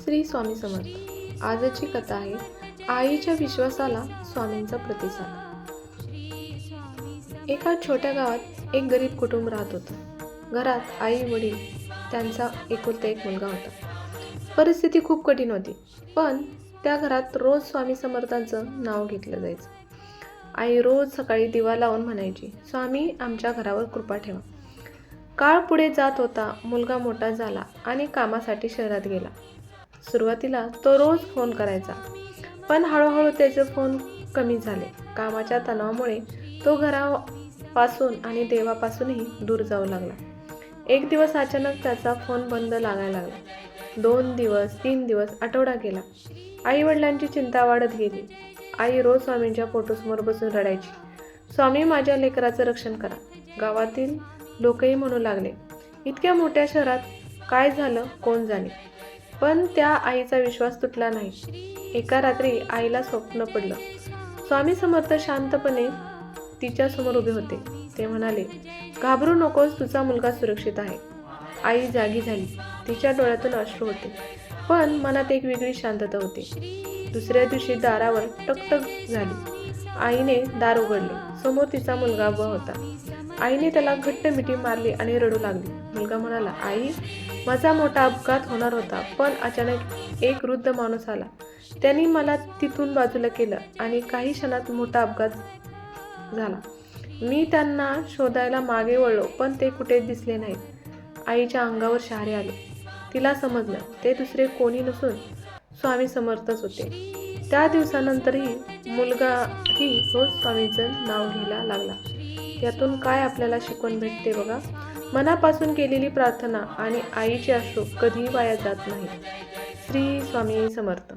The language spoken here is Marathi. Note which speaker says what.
Speaker 1: श्री स्वामी समर्थ. आजची कथा आहे आईच्या विश्वासाला स्वामींचा प्रतिसाद. एका छोट्या गावात एक गरीब कुटुंब राहत होतं. घरात आई वडील त्यांचा एकुलता एक मुलगा होता. परिस्थिती खूप कठीण होती, पण त्या घरात रोज स्वामी समर्थांचं नाव घेतलं जायचं. आई रोज सकाळी दिवा लावून म्हणायची, स्वामी आमच्या घरावर कृपा ठेवा. काळ पुढे जात होता. मुलगा मोठा झाला आणि कामासाठी शहरात गेला. सुरुवातीला तो रोज फोन करायचा, पण हळूहळू त्याचे फोन कमी झाले. कामाच्या तणावामुळे तो घरापासून आणि देवापासूनही दूर जाऊ लागला. एक दिवस अचानक त्याचा फोन बंद लागायला लागला. 2 दिवस, 3 दिवस, आठवडा गेला. आई वडिलांची चिंता वाढत गेली. आई रोज स्वामींच्या फोटोसमोर बसून रडायची, स्वामी माझ्या लेकराचं रक्षण करा. गावातील लोकही म्हणू लागले, इतक्या मोठ्या शहरात काय झालं कोण जाणे. पण त्या आईचा विश्वास तुटला नाही. एका रात्री आईला स्वप्न पडलं. स्वामी समर्थ शांतपणे तिच्या समोर उभे होते. ते म्हणाले, घाबरू नकोस, तुझा मुलगा सुरक्षित आहे. आई जागी झाली. तिच्या डोळ्यातून अश्रू होते, पण मनात एक वेगळी शांतता होती. दुसऱ्या दिवशी दारावर टकटक झाली. आईने दार उघडले. समोर तिचा मुलगा उभा होता. आईने त्याला घट्ट मिठी मारली आणि रडू लागली. मुलगा म्हणाला, आई माझा मोठा अपघात होणार होता, पण अचानक एक वृद्ध माणूस आला. त्यांनी मला तिथून बाजूला केलं आणि काही क्षणात मोठा अपघात झाला. मी त्यांना शोधायला मागे वळलो, पण ते कुठे दिसले नाहीत. आईच्या अंगावर शहारे आले. तिला समजलं, ते दुसरे कोणी नसून स्वामी समर्थच होते. त्या दिवसानंतरही मुलगाही रोज स्वामींचं नाव घ्यायला लागला. यातून काय आपल्याला शिकवण भेटते बघा, मनापासून केलेली प्रार्थना आणि आईचे अश्रू कधीही वाया जात नाहीत. श्री स्वामी समर्थ.